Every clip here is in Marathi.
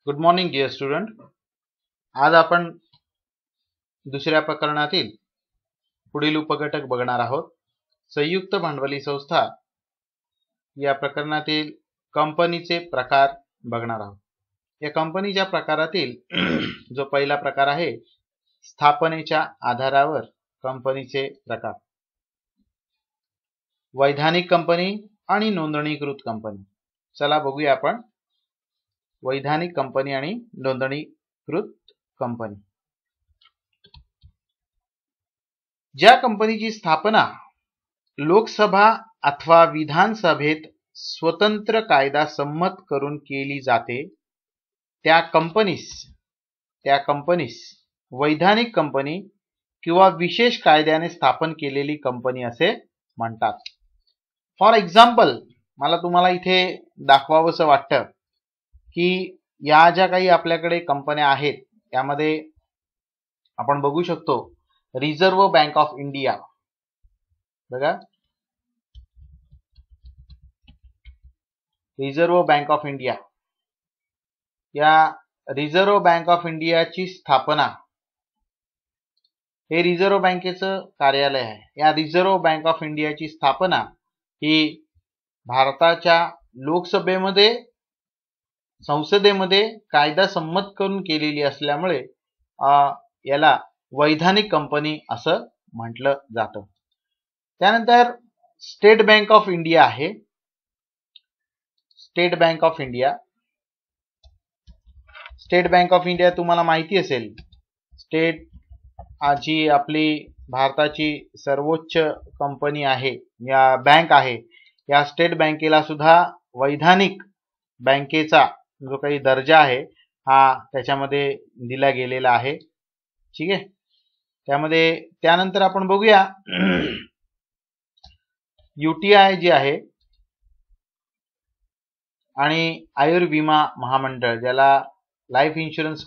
Good morning dear student. आज आपण दुसऱ्या प्रकरणातील पुढील उपघटक बघणार आहोत. संयुक्त भांडवली संस्था या प्रकरणातील कंपनीचे प्रकार बघणार आहोत. या कंपनीच्या प्रकारातील जो पहिला प्रकार आहे स्थापनेच्या आधारावर कंपनीचे प्रकार. वैधानिक कंपनी आणि नोंदणीकृत कंपनी. चला बघूया आपण वैधानिक कंपनी आणि नोंदणीकृत कंपनी. ज्या कंपनीची स्थापना लोकसभा अथवा विधानसभेत स्वतंत्र कायदा संमत करून केली जाते त्या कंपनीस वैधानिक कंपनी किंवा विशेष कायद्याने स्थापन केलेली कंपनी असे म्हणतात. फॉर एक्झाम्पल मला तुम्हाला इथे दाखवावंसं वाटतं की या ज्या काही आपल्याकडे कंपन्या आहेत त्यामध्ये आपण बघू शकतो रिझर्व्ह बँक ऑफ इंडिया. बघा, रिझर्व्ह बँक ऑफ इंडिया. या रिझर्व्ह बँक ऑफ इंडियाची स्थापना, हे रिझर्व्ह बँकेचं कार्यालय आहे. या रिझर्व्ह बँक ऑफ इंडियाची स्थापना ही भारताच्या लोकसभेमध्ये संसदेमध्ये कायदा संमत करून केलेली असल्यामुळे याला वैधानिक कंपनी असं म्हटलं जातं. त्यानंतर स्टेट बँक ऑफ इंडिया आहे. State bank of India. State bank of India तुम्हाला माहिती असेल, स्टेट जी आपली भारताची सर्वोच्च कंपनी आहे या बँक आहे, या स्टेट बँकेला सुद्धा वैधानिक बँकेचा जो काही दर्जा आहे हा त्याच्यामध्ये दिला गेलेला आहे. ठीक आहे. त्यानंतर आपण बघूया UTI जी आहे आणि आयुर्विमा महामंडळ, ज्याला life insurance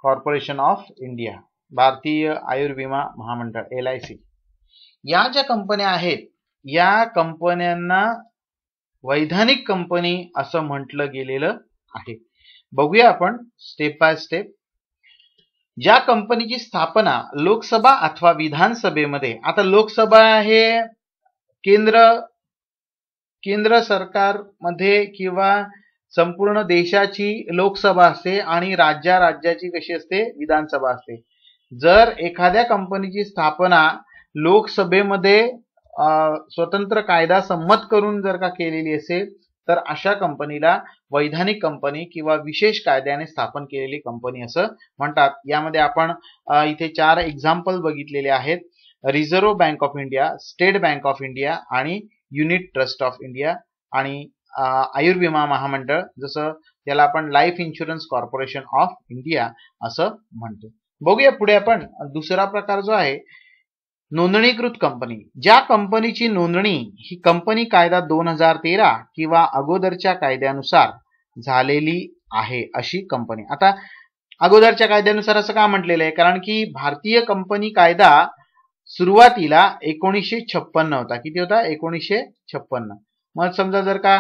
corporation of India, भारतीय आयुर्विमा महामंडळ LIC. या ज्या कंपन्या आहेत या कंपन्यांना वैधानिक कंपनी असं म्हटलं गेलेलं आहे. बघूया आपण स्टेप बाय स्टेप. ज्या कंपनीची स्थापना लोकसभा अथवा विधानसभेमध्ये, आता लोकसभा हे केंद्र सरकारमध्ये किंवा संपूर्ण देशाची लोकसभा असते आणि राज्याची कशी असते, विधानसभा असते. जर एखाद्या कंपनीची स्थापना लोकसभेमध्ये स्वतंत्र कायदा संमत करून जर का केलेली असेल तर अशा कंपनीला वैधानिक कंपनी किंवा विशेष कायद्याने स्थापन केलेली कंपनी असं म्हणतात. यामध्ये आपण इथे 4 एक्झाम्पल बघितलेले आहेत. Reserve bank of India, state bank of India आणि युनिट ट्रस्ट ऑफ इंडिया आणि आयुर्विमा महामंडळ, जसं त्याला आपण life insurance corporation of India असं म्हणतो. बघूया पुढे आपण दुसरा प्रकार जो आहे नोंदणीकृत कंपनी. ज्या कंपनीची नोंदणी ही कंपनी कायदा 2013 किंवा अगोदरच्या कायद्यानुसार झालेली आहे अशी कंपनी. आता अगोदरच्या कायद्यानुसार असं का म्हटलेलं आहे, कारण की भारतीय कंपनी कायदा सुरुवातीला 1956 होता. किती होता? 1956. मग समजा जर का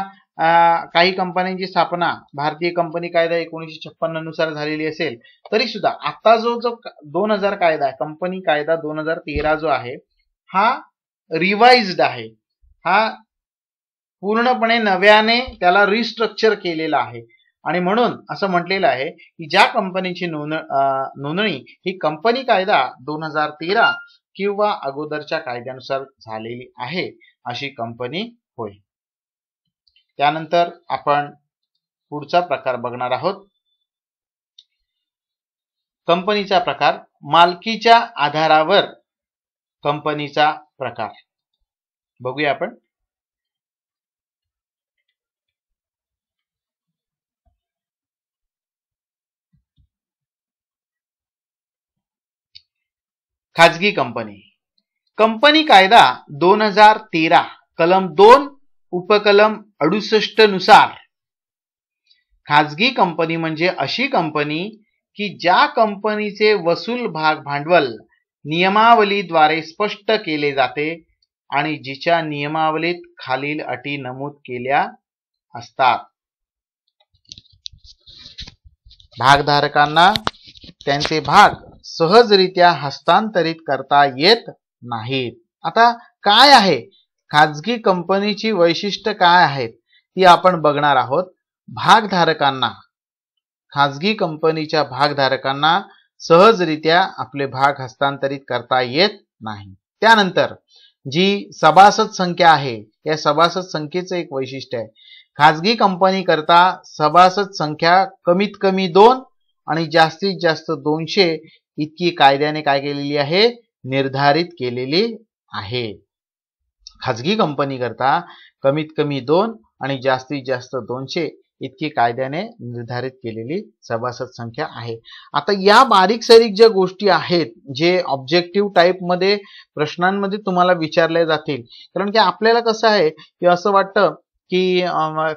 काही कंपन्यांची स्थापना भारतीय कंपनी कायदा 1956 नुसार झालेली असेल तरी सुद्धा आता जो 2000 कायदा आहे, कंपनी कायदा 2013 जो आहे हा रिवाइज्ड आहे. हा पूर्णपणे नव्याने त्याला रिस्ट्रक्चर केलेला आहे आणि म्हणून असं म्हटलेलं आहे की ज्या कंपनीची नोंदणी ही कंपनी कायदा 2013 किंवा अगोदरच्या कायद्यानुसार झालेली आहे अशी कंपनी होय. त्यानंतर आपण पुढचा प्रकार बघणार आहोत. कंपनीचा प्रकार, मालकीच्या आधारावर कंपनीचा प्रकार. बघूया आपण. खाजगी कंपनी. कंपनी कायदा 2013 कलम 2 उपकलम 68 नुसार खाजगी कंपनी म्हणजे अशी कंपनी की ज्या कंपनीचे वसूल भाग भांडवल नियमावलीद्वारे स्पष्ट केले जाते आणि जिच्या नियमावलीत खालील अटी नमूद केल्या असतात. भागधारकांना त्यांचे भाग सहजरित्या हस्तांतरित करता येत नाहीत. आता काय आहे खाजगी कंपनीची वैशिष्ट्य काय आहेत ती आपण बघणार आहोत. भागधारकांना, खाजगी कंपनीच्या भागधारकांना सहजरित्या आपले भाग हस्तांतरित करता येत नाही. त्यानंतर जी सभासद संख्या आहे या सभासद संख्येचं एक वैशिष्ट्य आहे. खाजगी कंपनी करता सभासद संख्या कमीत कमी 2 आणि जास्तीत जास्त 200 इतकी कायद्याने काय केलेली आहे, निर्धारित केलेली आहे. खाजगी कंपनी करता कमीत कमी 2 आणि जास्तीत जास्त 200 इतकी कायद्याने निर्धारित केलेली सभासद संख्या आहे. आता या बारीक सारीक ज्या गोष्टी आहेत जे ऑब्जेक्टिव्ह टाइप मध्ये प्रश्नांमध्ये तुम्हाला विचारले जातील, कारण की आपल्याला कसं आहे की असं वाटतं की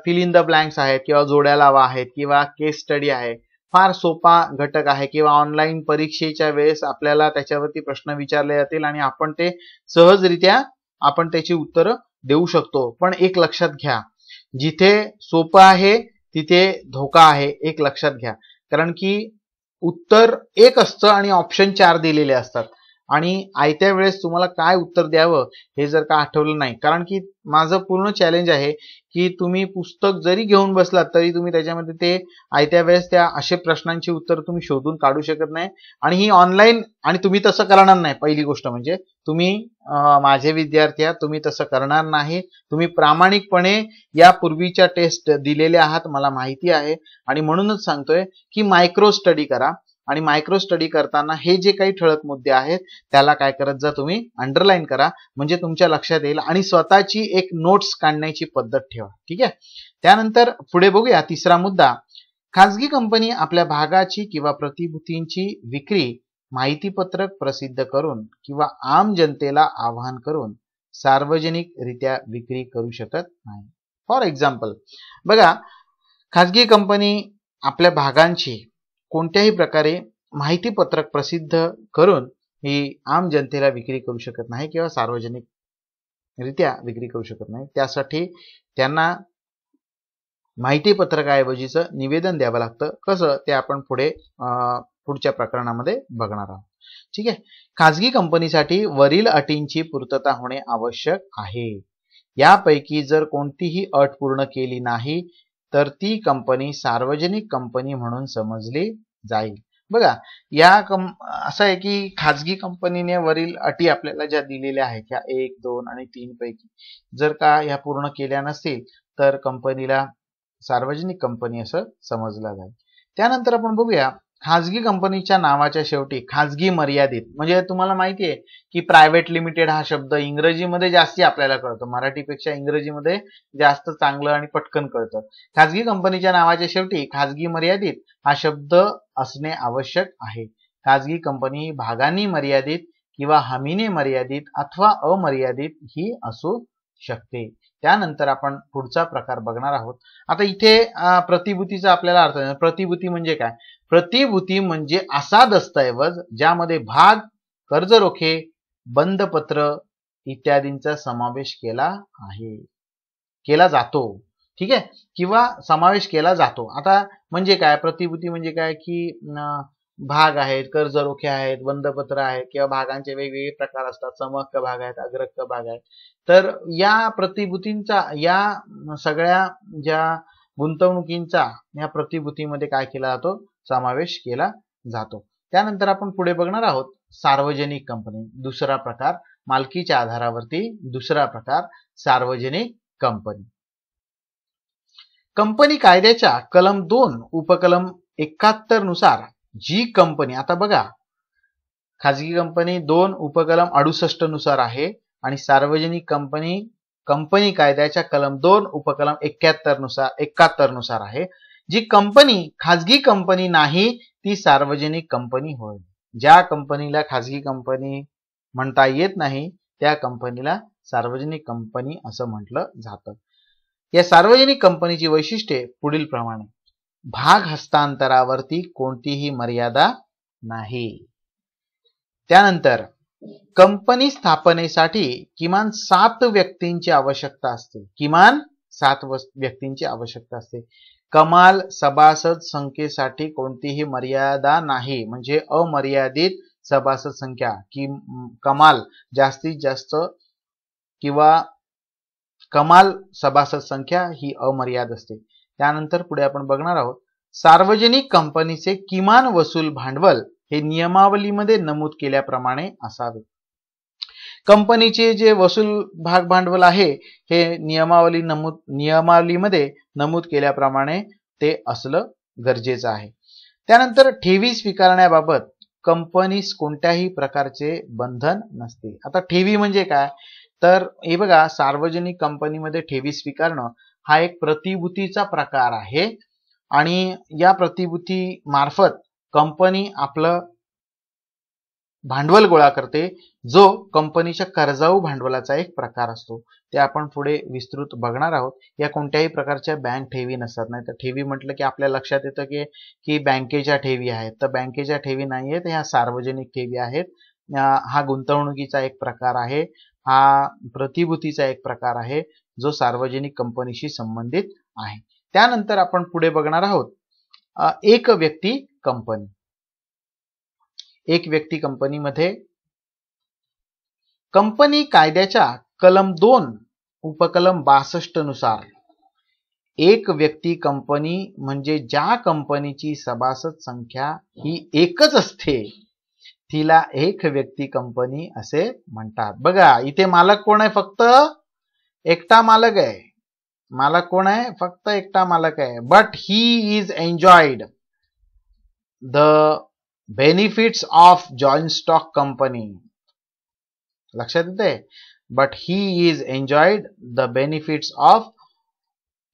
फिल इन द ब्लँक्स आहेत किंवा जोड्या लावा आहेत किंवा केस स्टडी आहे, फार सोपा घटक आहे किंवा ऑनलाईन परीक्षेच्या वेळेस आपल्याला त्याच्यावरती प्रश्न विचारले जातील आणि आपण ते सहजरित्या आपण त्याची उत्तरं देऊ शकतो. पण एक लक्षात घ्या, जिथे सोपं आहे तिथे धोका आहे, एक लक्षात घ्या. कारण की उत्तर एक असतं आणि ऑप्शन 4 दिलेले असतात आणि आयत्या वेळेस तुम्हाला काय उत्तर द्यावं हे जर का आठवलं नाही, कारण की माझं पूर्ण चॅलेंज आहे की तुम्ही पुस्तक जरी घेऊन बसलात तरी तुम्ही त्याच्यामध्ये ते आयत्या वेळेस त्या असे प्रश्नांची उत्तर तुम्ही शोधून काढू शकत नाही. आणि ही ऑनलाईन, आणि तुम्ही तसं करणार नाही. पहिली गोष्ट म्हणजे तुम्ही माझे विद्यार्थी आहात, तुम्ही तसं करणार नाही. तुम्ही प्रामाणिकपणे या पूर्वीच्या टेस्ट दिलेल्या आहात, मला माहिती आहे. आणि म्हणूनच सांगतोय की मायक्रो स्टडी करा आणि मायक्रो स्टडी करताना हे जे काही ठळक मुद्दे आहेत त्याला काय करत जा, तुम्ही अंडरलाईन करा, म्हणजे तुमच्या लक्षात येईल. आणि स्वतःची एक नोट्स काढण्याची पद्धत ठेवा. ठीक आहे. त्यानंतर पुढे बघूया तिसरा मुद्दा. खाजगी कंपनी आपल्या भागाची किंवा प्रतिभूतींची विक्री माहितीपत्रक प्रसिद्ध करून किंवा आम जनतेला आवाहन करून सार्वजनिकरित्या विक्री करू शकत नाही. फॉर एक्झाम्पल बघा, खाजगी कंपनी आपल्या भागांची कोणत्याही प्रकारे माहितीपत्रक प्रसिद्ध करून ही आम जनतेला विक्री करू शकत नाही किंवा सार्वजनिकरित्या विक्री करू शकत नाही. त्यासाठी त्यांना माहितीपत्रकाऐवजीचं निवेदन द्यावं लागतं. कसं ते आपण पुढच्या प्रकरणामध्ये बघणार आहोत. ठीक आहे. खाजगी कंपनीसाठी वरील अटींची पूर्तता होणे आवश्यक आहे. यापैकी जर कोणतीही अट पूर्ण केली नाही तर ती कंपनी सार्वजनिक कंपनी म्हणून समजली जाईल. बघा, असं आहे की खाजगी कंपनीने वरील अटी आपल्याला ज्या दिलेल्या आहेत ह्या 1, 2 आणि 3 पैकी जर का ह्या पूर्ण केल्या नसतील तर कंपनीला सार्वजनिक कंपनी असं समजलं जाईल. त्यानंतर आपण बघूया, खाजगी कंपनीच्या नावाच्या शेवटी खाजगी मर्यादित, म्हणजे तुम्हाला माहिती आहे की प्रायव्हेट लिमिटेड हा शब्द इंग्रजीमध्ये जास्ती आपल्याला कळतो, मराठीपेक्षा इंग्रजीमध्ये जास्त चांगलं आणि पटकन कळतं. खाजगी कंपनीच्या नावाच्या शेवटी खाजगी मर्यादित हा शब्द असणे आवश्यक आहे. खाजगी कंपनी भागांनी मर्यादित किंवा हमीने मर्यादित अथवा अमर्यादित ही असू शकते. त्यानंतर आपण पुढचा प्रकार बघणार आहोत. आता इथे प्रतिभूतीचा आपल्याला अर्थ आहे. प्रतिभूती म्हणजे काय? प्रतिभूती म्हणजे असा दस्तऐवज ज्यामध्ये भाग, कर्जरोखे, बंधपत्र इत्यादींचा समावेश केला जातो. ठीक आहे, किंवा समावेश केला जातो. आता म्हणजे काय, प्रतिभूती म्हणजे काय की भाग आहेत, कर्जरोखे आहेत, बंधपत्र आहेत किंवा भागांचे वेगवेगळे प्रकार असतात. समहक्क भाग आहेत, अग्रहक्क भाग आहेत. तर या प्रतिभूतींचा, या सगळ्या ज्या गुंतवणुकींचा या प्रतिभूतीमध्ये काय केला जातो, समावेश केला जातो. त्यानंतर आपण पुढे बघणार आहोत सार्वजनिक कंपनी, दुसरा प्रकार, मालकीच्या आधारावरती दुसरा प्रकार सार्वजनिक कंपनी. कंपनी कायद्याच्या कलम 2 उपकलम 71 नुसार जी कंपनी, आता बघा, खाजगी कंपनी 2 उपकलम 68 नुसार आहे आणि सार्वजनिक कंपनी कायद्याच्या कलम 2 उपकलम 71 नुसार आहे. जी कंपनी खाजगी कंपनी नाही ती सार्वजनिक कंपनी होय. ज्या कंपनीला खाजगी कंपनी म्हणता येत नाही त्या कंपनीला सार्वजनिक कंपनी असं म्हटलं जातं. या सार्वजनिक कंपनीची वैशिष्ट्ये पुढील प्रमाणे. भाग हस्तांतरावरती कोणतीही मर्यादा नाही. त्यानंतर कंपनी स्थापनेसाठी किमान 7 व्यक्तींची आवश्यकता असते. किमान 7 व्यक्तींची आवश्यकता असते. कमाल सभासद संख्येसाठी कोणतीही मर्यादा नाही, म्हणजे अमर्यादित सभासद संख्या की कमाल जास्तीत जास्त किंवा कमाल सभासद संख्या ही अमर्याद असते. त्यानंतर पुढे आपण बघणार आहोत सार्वजनिक कंपनीचे किमान वसूल भांडवल हे नियमावलीमध्ये नमूद केल्याप्रमाणे असावे. कंपनीचे जे वसूल भाग भांडवल आहे हे नियमावलीमध्ये नमूद केल्याप्रमाणे ते असलं गरजेचं आहे. त्यानंतर ठेवी स्वीकारण्याबाबत कंपनीस कोणत्याही प्रकारचे बंधन नसते. आता ठेवी म्हणजे काय, तर हे बघा सार्वजनिक कंपनीमध्ये ठेवी स्वीकारणं हा एक प्रतिभूतीचा प्रकार आहे आणि या प्रतिभूती मार्फत कंपनी आपलं भांडवल गोळा करते, जो कंपनीच्या कर्जाऊ भांडवलाचा एक प्रकार असतो. ते आपण पुढे विस्तृत बघणार आहोत. या कोणत्याही प्रकारच्या बँक ठेवी नसतात. नाही तर ठेवी म्हटलं की आपल्या लक्षात येतं की बँकेच्या ठेवी आहेत, तर बँकेच्या ठेवी नाही आहेत, ह्या सार्वजनिक ठेवी आहेत. हा गुंतवणुकीचा एक प्रकार आहे, हा प्रतिभूतीचा एक प्रकार आहे जो सार्वजनिक कंपनीशी संबंधित आहे. त्यानंतर आपण पुढे बघणार आहोत एक व्यक्ती कंपनी. एक व्यक्ती कंपनीमध्ये कंपनी कायद्याच्या कलम 2 उपकलम 62 नुसार एक व्यक्ती कंपनी म्हणजे ज्या कंपनीची सभासद संख्या ही एकच असते तिला एक व्यक्ती कंपनी असे म्हणतात. बघा इथे मालक कोण आहे, फक्त एकटा मालक आहे. मालक कोण आहे, फक्त एकटा मालक आहे. But he is enjoyed the benefits of joint stock company. लक्षात येते, but he is enjoyed the benefits of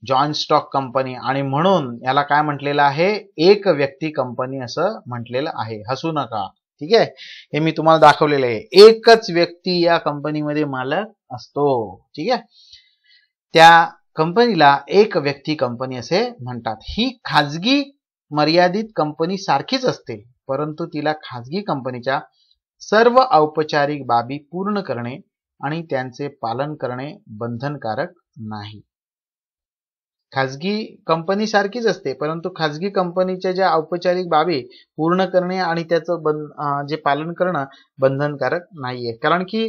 joint stock company आणि म्हणून याला काय म्हटलेलं आहे, एक व्यक्ती कंपनी असं म्हटलेलं आहे. हसू नका, ठीक आहे. हे मी तुम्हाला दाखवलेलं आहे. एकच व्यक्ती या कंपनीमध्ये मालक असतो, ठीक आहे. त्या कंपनीला एक व्यक्ती कंपनी असे म्हणतात. ही खाजगी मर्यादित कंपनी सारखीच असते, परंतु तिला खाजगी कंपनीच्या सर्व औपचारिक बाबी पूर्ण करणे आणि त्यांचे पालन करणे बंधनकारक नाही. खाजगी कंपनी सारखीच असते, परंतु खाजगी कंपनीच्या ज्या औपचारिक बाबी पूर्ण करणे आणि त्याचं जे पालन करणं बंधनकारक नाहीये. कारण की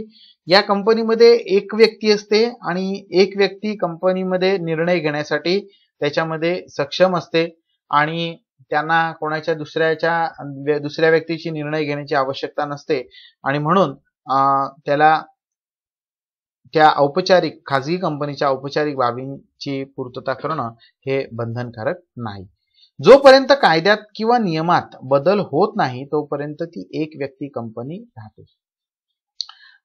या कंपनीमध्ये एक व्यक्ती असते आणि एक व्यक्ती कंपनीमध्ये निर्णय घेण्यासाठी त्याच्यामध्ये सक्षम असते आणि त्यांना कोणाच्या दुसऱ्या व्यक्तीची निर्णय घेण्याची आवश्यकता नसते आणि म्हणून त्याला त्या औपचारिक खाजगी कंपनीच्या औपचारिक बाबींची पूर्तता करणं हे बंधनकारक नाही. जोपर्यंत कायद्यात किंवा नियमात बदल होत नाही तोपर्यंत ती एक व्यक्ती कंपनी राहते.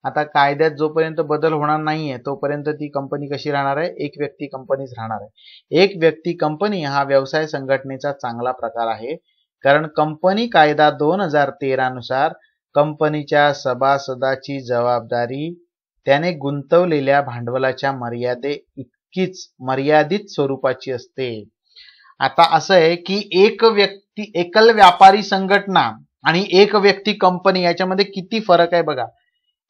आता कायद्यात जोपर्यंत बदल होणार नाहीये तोपर्यंत ती कंपनी कशी राहणार आहे, एक व्यक्ती कंपनीच राहणार आहे. एक व्यक्ती कंपनी हा व्यवसाय संघटनेचा चांगला प्रकार आहे, कारण कंपनी कायदा 2013 नुसार कंपनीच्या सभासदाची जबाबदारी त्याने गुंतवलेल्या भांडवलाच्या इतकीच मर्यादित स्वरूपाची असते. आता असं आहे की एकल व्यापारी संघटना आणि एक व्यक्ती कंपनी याच्यामध्ये किती फरक आहे बघा.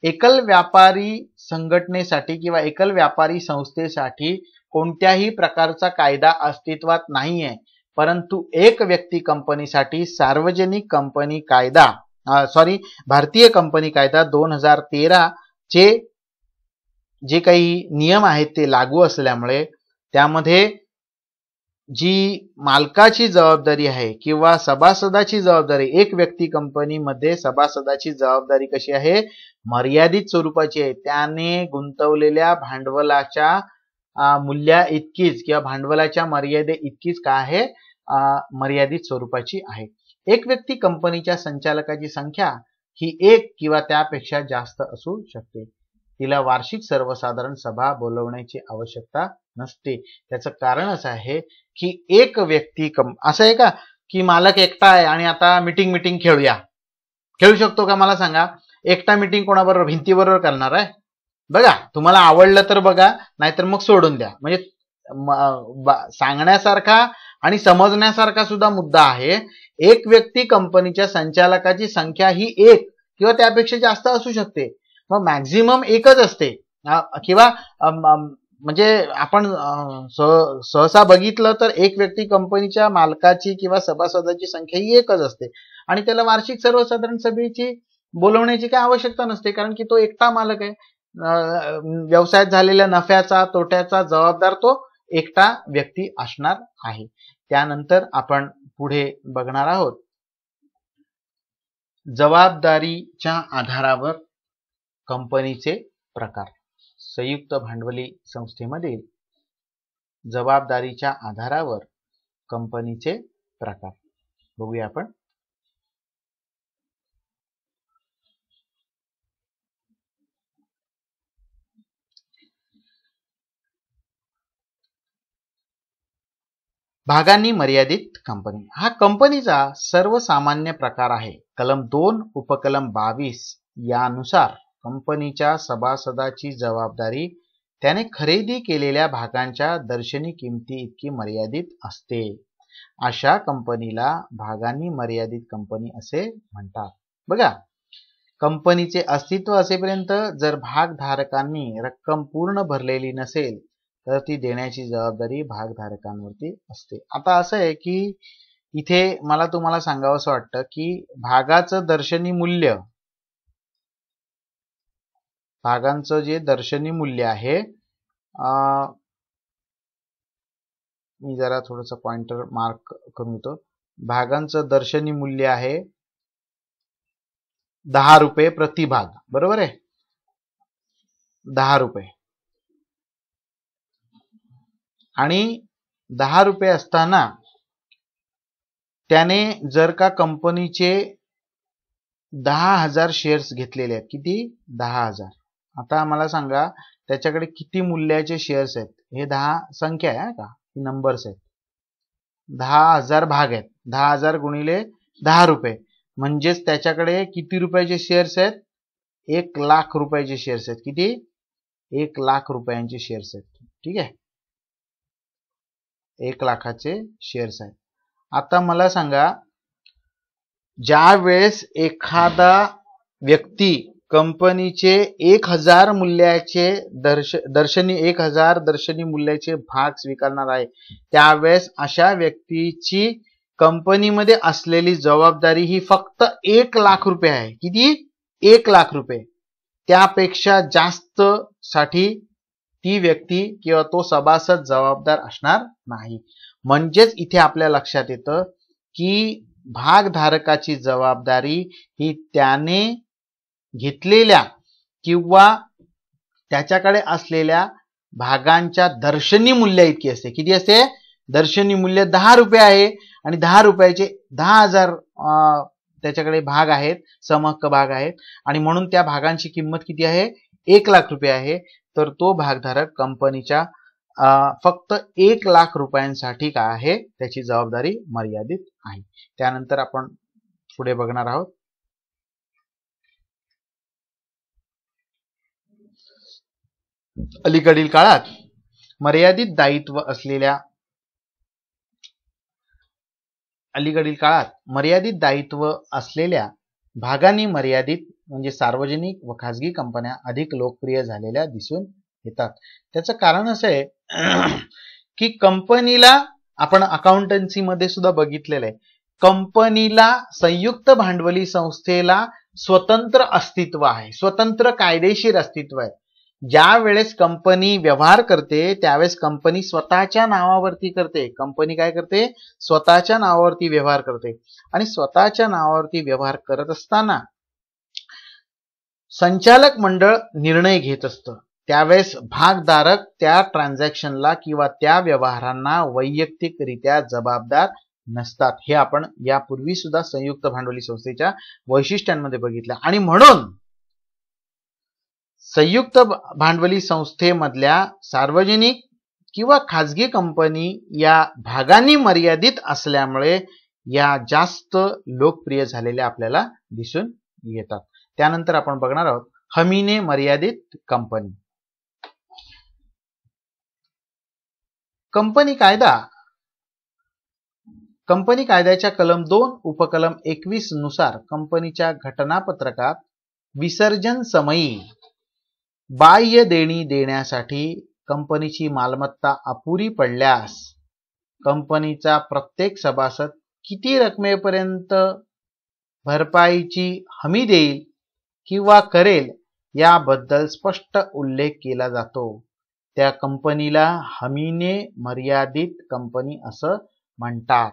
एकल व्यापारी संघटनेसाठी किंवा एकल व्यापारी संस्थेसाठी कोणत्याही प्रकारचा कायदा अस्तित्वात नाहीये, परंतु एक व्यक्ती कंपनीसाठी सार्वजनिक कंपनी कायदा भारतीय कंपनी कायदा 2013 चे जे काही नियम आहेत ते लागू असल्यामुळे त्यामध्ये जी मालकाची जबाबदारी आहे किंवा सभासदाची जबाबदारी, एक व्यक्ती कंपनीमध्ये सभासदाची जबाबदारी कशी आहे, मर्यादित स्वरूपाची आहे. त्याने गुंतवलेल्या भांडवलाच्या मूल्या इतकीच किंवा भांडवलाच्या मर्यादे इतकीच काय आहे, मर्यादित स्वरूपाची आहे. एक व्यक्ती कंपनीच्या संचालकाची संख्या ही एक किंवा त्यापेक्षा जास्त असू शकते. तिला वार्षिक सर्वसाधारण सभा बोलवण्याची आवश्यकता नसते. त्याचं कारण असं आहे की एक व्यक्ती असं आहे का की मालक एकटा आहे आणि आता मीटिंग खेळू शकतो का, मला सांगा. एकटा मीटिंग कोणाबरोबर, भिंतीबरोबर करणार आहे. बघा तुम्हाला आवडलं तर बघा, नाहीतर मग सोडून द्या. म्हणजे सांगण्यासारखा आणि समजण्यासारखा सुद्धा मुद्दा आहे. एक व्यक्ती कंपनीच्या संचालकाची संख्या ही एक किंवा त्यापेक्षा जास्त असू शकते, मग मॅक्झिमम एकच असते किंवा म्हणजे आपण सहसा बघितलं तर एक व्यक्ती कंपनीच्या मालकाची किंवा सभासदाची संख्या ही एकच असते आणि त्याला वार्षिक सर्वसाधारण सभेची बोलवण्याची काही आवश्यकता नसते, कारण की तो एकटा मालक आहे. व्यवसायात झालेल्या नफ्याचा तोट्याचा जबाबदार तो एकटा व्यक्ती असणार आहे. त्यानंतर आपण पुढे बघणार आहोत जबाबदारीच्या आधारावर कंपनीचे प्रकार. संयुक्त भांडवली संस्थेमधील जबाबदारीच्या आधारावर कंपनीचे प्रकार बघूया आपण. भागांनी मर्यादित कंपनी हा कंपनीचा सर्वसामान्य प्रकार आहे. कलम 2 उपकलम 22 यानुसार कंपनीच्या सभासदाची जबाबदारी त्याने खरेदी केलेल्या भागांच्या दर्शनी किमती इतकी मर्यादित असते. अशा कंपनीला भागांनी मर्यादित कंपनी असे म्हणतात. बघा, कंपनीचे अस्तित्व असेपर्यंत जर भागधारकांनी रक्कम पूर्ण भरलेली नसेल तर ती देण्याची जबाबदारी भागधारकांवरती असते. आता असं आहे की इथे मला तुम्हाला सांगावंसं वाटतं की भागांचं जे दर्शनी मूल्य आहे, मी जरा थोडंसं पॉइंटर मार्क करून येतो. भागांचं दर्शनी मूल्य आहे 10 रुपये प्रति भाग, बरोबर आहे, 10 रुपये. आणि 10 रुपये असताना त्याने जर का कंपनीचे 10,000 शेअर्स घेतलेले आहेत, किती? 10,000. आता मला सांगा त्याच्याकडे किती मूल्याचे शेअर्स आहेत? हे 10 संख्या आहे का, नंबर्स आहेत. 10,000 भाग आहेत, 10,000 गुणिले 10 रुपये म्हणजेच त्याच्याकडे किती रुपयाचे शेअर्स आहेत? 1,00,000 रुपयाचे शेअर्स आहेत. किती? 1,00,000 रुपयांचे शेअर्स आहेत. ठीक आहे, 1,00,000चे शेअर्स आहेत. आता मला सांगा, ज्या वेळेस एखादा व्यक्ती कंपनीचे 1,000 मूल्याचे दर्शनी 1,000 दर्शनी मूल्याचे भाग स्वीकारणार आहे, त्यावेळेस अशा व्यक्तीची कंपनीमध्ये असलेली जबाबदारी ही फक्त 1,00,000 रुपये आहे. किती? 1,00,000 रुपये. त्यापेक्षा जास्त साठी ती व्यक्ती किंवा तो सभासद जबाबदार असणार नाही. म्हणजेच इथे आपल्या लक्षात येतं की भागधारकाची जबाबदारी ही त्याने घेतलेल्या किंवा त्याच्याकडे असलेल्या भागांच्या दर्शनी मूल्य इतकी असते. किती असते? दर्शनी मूल्य 10 रुपये आहे आणि 10 रुपयाचे 10,000 त्याच्याकडे भाग आहेत, समहक्क भाग आहेत आणि म्हणून त्या भागांची किंमत किती आहे? 1,00,000 रुपये आहे. तर तो भागधारक कंपनीच्या फक्त 1,00,000 रुपयांसाठी काय आहे? त्याची जबाबदारी मर्यादित आहे. त्यानंतर आपण पुढे बघणार आहोत अलीकडील काळात मर्यादित दायित्व असलेल्या भागांनी मर्यादित म्हणजे सार्वजनिक व खाजगी कंपन्या अधिक लोकप्रिय झालेल्या दिसून येतात. त्याचं कारण असं आहे की कंपनीला, आपण अकाउंटन्सी मध्ये सुद्धा बघितलेलं आहे, कंपनीला, संयुक्त भांडवली संस्थेला स्वतंत्र अस्तित्व आहे, स्वतंत्र कायदेशीर अस्तित्व आहे. ज्या वेळेस कंपनी व्यवहार करते त्यावेळेस कंपनी स्वतःच्या नावावरती करते. कंपनी काय करते? स्वतःच्या नावावरती व्यवहार करते आणि स्वतःच्या नावावरती व्यवहार करत असताना संचालक मंडळ निर्णय घेत असतं. त्यावेळेस भागधारक त्या ट्रान्झॅक्शनला किंवा त्या व्यवहारांना वैयक्तिकरित्या जबाबदार नसतात. हे आपण यापूर्वी सुद्धा संयुक्त भांडवली संस्थेच्या वैशिष्ट्यांमध्ये बघितलं आणि म्हणून संयुक्त भांडवली संस्थेमधल्या सार्वजनिक किंवा खाजगी कंपनी या भागांनी मर्यादित असल्यामुळे या जास्त लोकप्रिय झालेल्या आपल्याला दिसून येतात. त्यानंतर आपण बघणार आहोत हमीने मर्यादित कंपनी. कंपनी कायद्याच्या कलम 2 उपकलम 21 नुसार कंपनीच्या घटनापत्रकात विसर्जन समयी बाह्य देणी देण्यासाठी कंपनीची मालमत्ता अपुरी पडल्यास कंपनीचा प्रत्येक सभासद किती रकमेपर्यंत भरपाईची हमी देईल किंवा करेल याबद्दल स्पष्ट उल्लेख केला जातो. त्या कंपनीला हमीने मर्यादित कंपनी असं म्हणतात.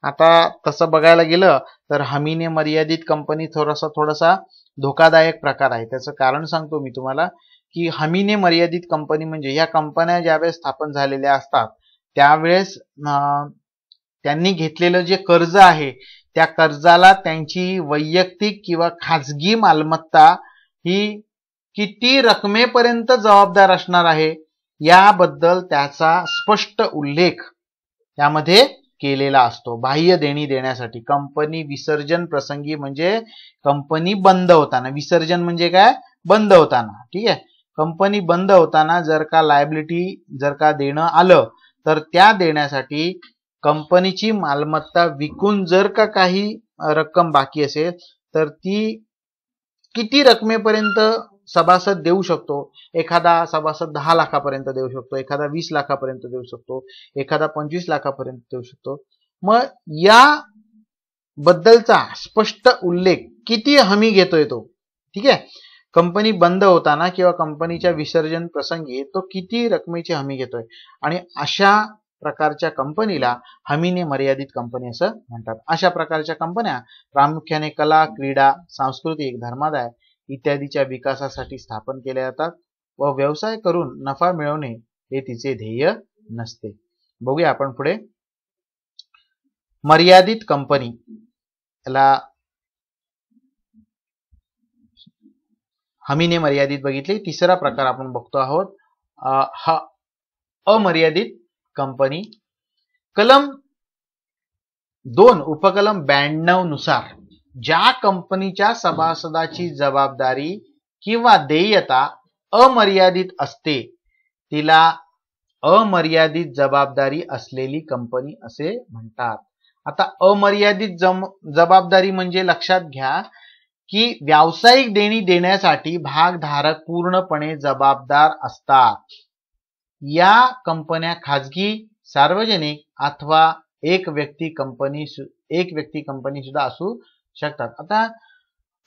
आता तसं बघायला गेलं तर हमीने मर्यादित कंपनी थोडासा धोकादायक प्रकार आहे. त्याचं कारण सांगतो मी तुम्हाला की हमीने मर्यादित कंपनी म्हणजे या कंपन्या ज्यावेळेस स्थापन झालेल्या असतात त्यावेळेस त्यांनी घेतलेलं जे कर्ज आहे त्या कर्जाला त्यांची वैयक्तिक किंवा खाजगी मालमत्ता ही किती रकमेपर्यंत जबाबदार असणार आहे याबद्दल त्याचा स्पष्ट उल्लेख यामध्ये केलेला असतो. बाह्य देणी देण्यासाठी कंपनी विसर्जन प्रसंगी म्हणजे कंपनी बंद होताना, विसर्जन म्हणजे काय, बंद होताना, ठीक आहे. कंपनी बंद होताना जर का लायबिलिटी जर का देणं आलं तर त्या देण्यासाठी कंपनीची मालमत्ता विकून जर का काही रक्कम बाकी असेल तर ती किती रकमेपर्यंत सभासद देऊ शकतो. एखादा सभासद 10 लाखापर्यंत देऊ शकतो, एखादा 20 लाखापर्यंत देऊ शकतो, एखादा 25 लाखापर्यंत देऊ शकतो. मग या बद्दलचा स्पष्ट उल्लेख किती हमी घेतोय तो, ठीक आहे. कंपनी बंद होताना किंवा कंपनीच्या विसर्जन प्रसंगी तो किती रकमेची हमी घेतोय आणि अशा प्रकारच्या कंपनीला हमीने मर्यादित कंपनी असं म्हणतात. अशा प्रकारच्या कंपन्या प्रामुख्याने कला, क्रीडा, सांस्कृतिक, धर्मादाय इत्यादीच्या विकासासाठी स्थापन केल्या जातात व व्यवसाय करून नफा मिळवणे हे तिचे ध्येय नसते. बघूया आपण पुढे. मर्यादित कंपनी याला हमीने मर्यादित बघितली. तिसरा प्रकार आपण बघतो आहोत हा अमर्यादित कंपनी. कलम 2 उपकलम 92 नुसार ज्या कंपनीच्या सभासदाची जबाबदारी किंवा देयता अमर्यादित असते तिला अमर्यादित जबाबदारी असलेली कंपनी असे म्हणतात. आता अमर्यादित जबाबदारी म्हणजे लक्षात घ्या की व्यावसायिक देणी देण्यासाठी भागधारक पूर्णपणे जबाबदार असतात. या कंपन्या खाजगी, सार्वजनिक अथवा एक व्यक्ती कंपनी सुद्धा असू शकतात. आता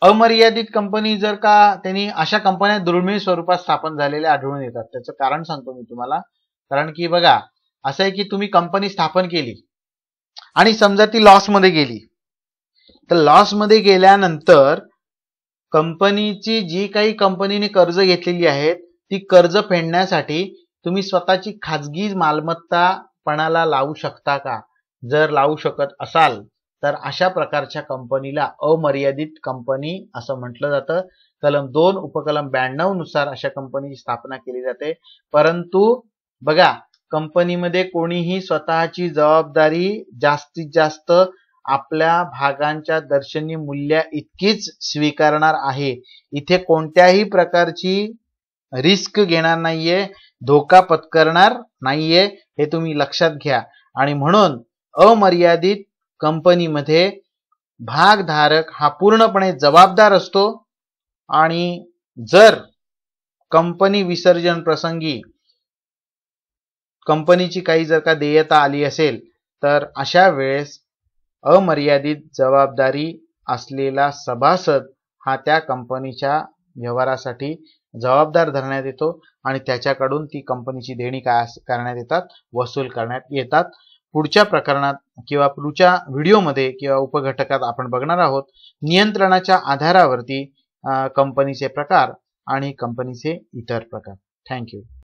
अमर्यादित कंपनी जर का त्यांनी अशा कंपन्या दुर्मिळ स्वरूपात स्थापन झालेल्या आढळून येतात. त्याचं कारण सांगतो मी तुम्हाला. कारण की बघा असं आहे की तुम्ही कंपनी स्थापन केली आणि समजा ती लॉस मध्ये गेली तर लॉस मध्ये गेल्यानंतर कंपनीची जी काही कंपनीने कर्ज घेतलेली आहेत ती कर्ज फेडण्यासाठी तुम्ही स्वतःची खाजगी मालमत्ता पणाला लावू शकता का? जर लावू शकत असाल तर अशा प्रकारच्या कंपनीला अमर्यादित कंपनी असं म्हटलं जातं. कलम 2 उपकलम 92 नुसार अशा कंपनीची स्थापना केली जाते. परंतु बघा कंपनीमध्ये कोणीही स्वतःची जबाबदारी जास्तीत जास्त आपल्या भागांच्या दर्शनी मूल्या इतकीच स्वीकारणार आहे. इथे कोणत्याही प्रकारची रिस्क घेणार नाहीये, धोका पत्करणार नाहीये, हे तुम्ही लक्षात घ्या. आणि म्हणून अमर्यादित कंपनीमध्ये भागधारक हा पूर्णपणे जबाबदार असतो आणि जर कंपनी विसर्जन प्रसंगी कंपनीची काही जर का देयता आली असेल तर अशा वेळेस अमर्यादित जबाबदारी असलेला सभासद हा त्या कंपनीच्या व्यवहारासाठी जबाबदार धरण्यात येतो आणि त्याच्याकडून ती कंपनीची देणी काय करण्यात येतात, वसूल करण्यात येतात. पुढच्या प्रकरणात किंवा पुढच्या व्हिडिओमध्ये किंवा उपघटकात आपण बघणार आहोत नियंत्रणाच्या आधारावरती कंपनीचे प्रकार आणि कंपनीचे इतर प्रकार. थँक्यू.